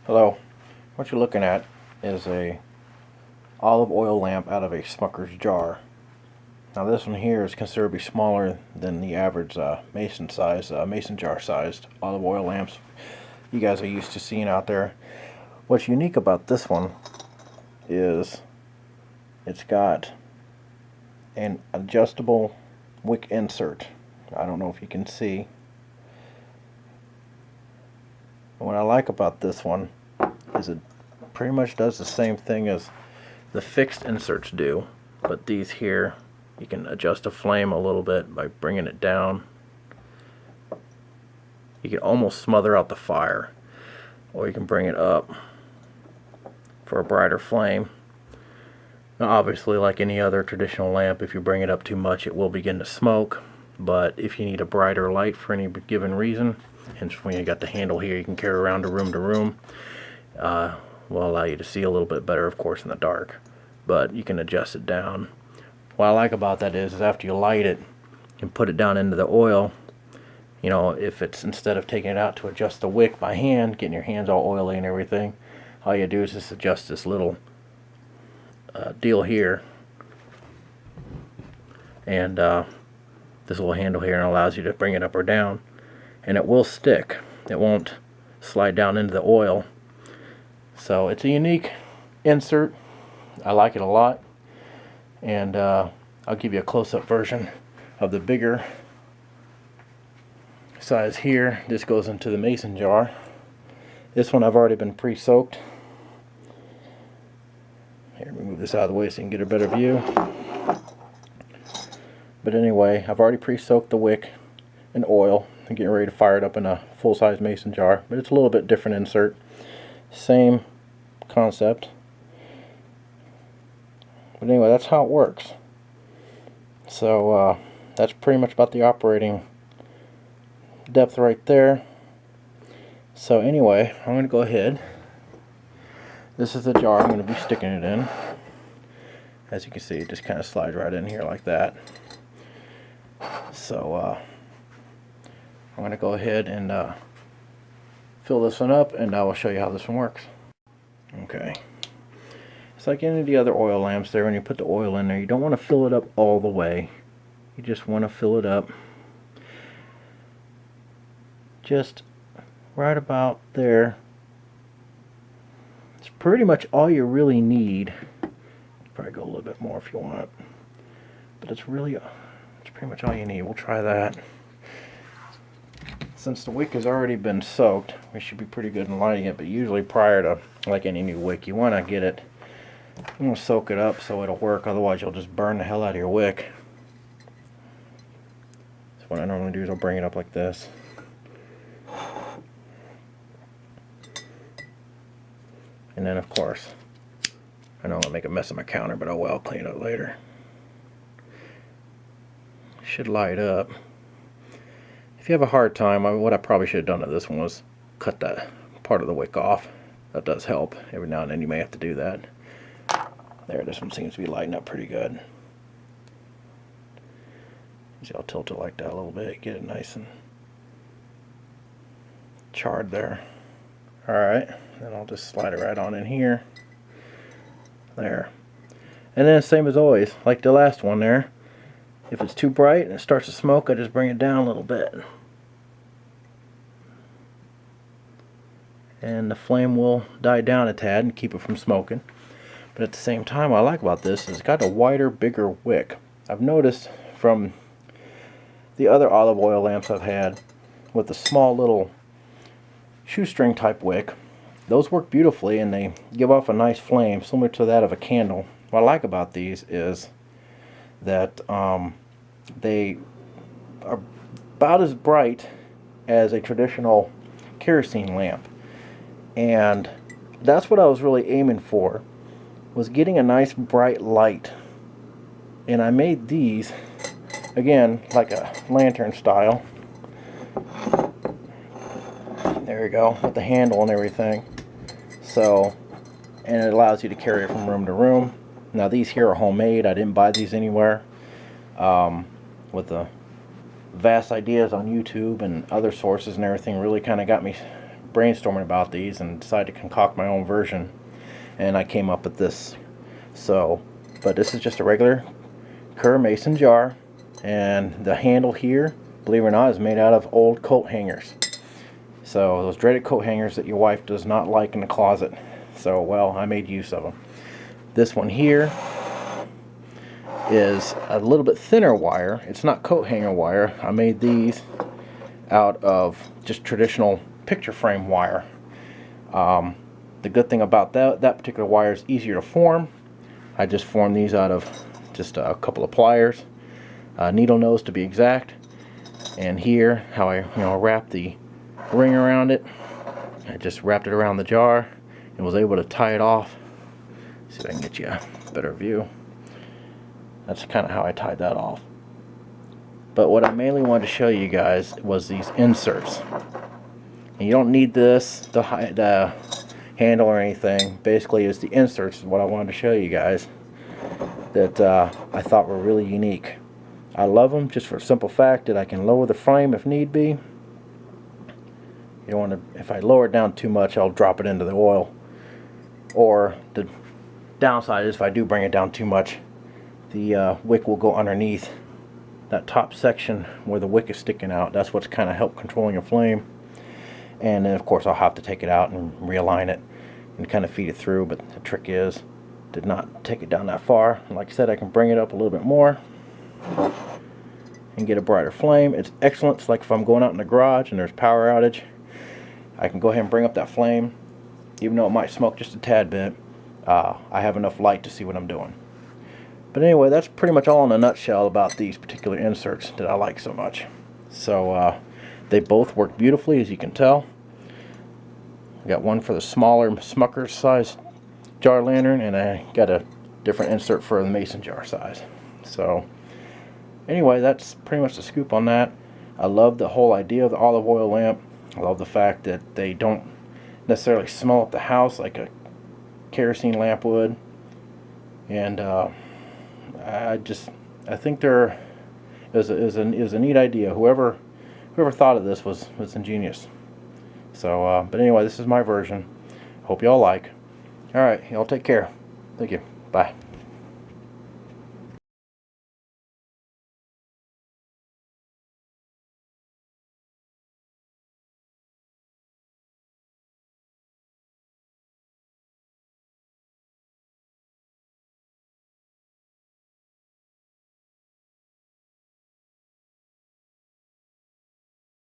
Hello. What you're looking at is a olive oil lamp out of a Smucker's jar. Now this one here is considerably smaller than the average mason jar sized olive oil lamps you guys are used to seeing out there. What's unique about this one is it's got an adjustable wick insert. I don't know if you can see. And what I like about this one is it pretty much does the same thing as the fixed inserts do, but these here you can adjust the flame a little bit by bringing it down. You can almost smother out the fire, or you can bring it up for a brighter flame. Now obviously, like any other traditional lamp, if you bring it up too much it will begin to smoke, but if you need a brighter light for any given reason, hence when you got the handle here you can carry around to room, will allow you to see a little bit better, of course, in the dark, but you can adjust it down. What I like about that is after you light it and put it down into the oil, you know, if it's, instead of taking it out to adjust the wick by hand, getting your hands all oily and everything, all you do is just adjust this little deal here, and this little handle here, and allows you to bring it up or down, and it will stick. It won't slide down into the oil. So it's a unique insert. I like it a lot, and I'll give you a close-up version of the bigger size here. This goes into the mason jar. This one I've already been pre-soaked. Here, let me move this out of the way so you can get a better view. But anyway, I've already pre-soaked the wick in oil. I'm getting ready to fire it up in a full-size mason jar, but it's a little bit different insert. Same concept. But anyway, that's how it works. So that's pretty much about the operating depth right there. So anyway, I'm going to go ahead. This is the jar I'm going to be sticking it in. As you can see, it just kind of slides right in here like that. So I'm going to go ahead and fill this one up, and I will show you how this one works. Okay. It's like any of the other oil lamps there. When you put the oil in there, you don't want to fill it up all the way. You just want to fill it up just right about there. It's pretty much all you really need. Probably go a little bit more if you want, but it's pretty much all you need. We'll try that. Since the wick has already been soaked, we should be pretty good in lighting it, but usually prior to, like any new wick, you want to get it, you want to soak it up so it'll work, otherwise you'll just burn the hell out of your wick. So what I normally do is I'll bring it up like this. And then of course, I know I'm going to make a mess of my counter, but oh well, I'll clean it up later. Should light up. If you have a hard time, what I probably should have done to this one was cut that part of the wick off. That does help. Every now and then you may have to do that. There, this one seems to be lighting up pretty good. See, I'll tilt it like that a little bit, get it nice and charred there. Alright, then I'll just slide it right on in here. There. And then same as always, like the last one there. If it's too bright and it starts to smoke, I just bring it down a little bit. And the flame will die down a tad and keep it from smoking. But at the same time, what I like about this is it's got a wider, bigger wick. I've noticed from the other olive oil lamps I've had with the small little shoestring type wick, those work beautifully and they give off a nice flame similar to that of a candle. What I like about these is that they are about as bright as a traditional kerosene lamp, and that's what I was really aiming for, was getting a nice bright light. And I made these again like a lantern style. There you go, with the handle and everything. So, and it allows you to carry it from room to room. Now these here are homemade. I didn't buy these anywhere. With the vast ideas on YouTube and other sources and everything really kind of got me brainstorming about these and decided to concoct my own version, and I came up with this. So, but this is just a regular Kerr mason jar, and the handle here, believe it or not, is made out of old coat hangers. So those dreaded coat hangers that your wife does not like in the closet. So, well, I made use of them. This one here is a little bit thinner wire. It's not coat hanger wire. I made these out of just traditional picture frame wire. The good thing about that particular wire is easier to form. I just formed these out of just a couple of pliers, needle nose to be exact. And here, how I wrap the ring around it. I just wrapped it around the jar and was able to tie it off. See if I can get you a better view. That's kind of how I tied that off. But what I mainly wanted to show you guys was these inserts. And you don't need this, the handle or anything. Basically, it's the inserts is what I wanted to show you guys that I thought were really unique. I love them just for the simple fact that I can lower the frame if need be. You don't want to, if I lower it down too much, I'll drop it into the oil. Or the downside is if I do bring it down too much, the wick will go underneath that top section where the wick is sticking out. That's what's kind of helped controlling the flame. And then of course I'll have to take it out and realign it and kind of feed it through, but the trick is did not take it down that far. And like I said, I can bring it up a little bit more and get a brighter flame. It's excellent. It's like if I'm going out in the garage and there's power outage, I can go ahead and bring up that flame. Even though it might smoke just a tad bit, I have enough light to see what I'm doing. But anyway, that's pretty much all in a nutshell about these particular inserts that I like so much. So they both work beautifully, as you can tell. I got one for the smaller Smucker's size jar lantern, and I got a different insert for the mason jar size. So anyway, that's pretty much the scoop on that. I love the whole idea of the olive oil lamp. I love the fact that they don't necessarily smell up the house like a kerosene lamp would. And I think it was a neat idea. Whoever thought of this was ingenious. So, but anyway, this is my version. Hope y'all like. All right, y'all take care. Thank you. Bye.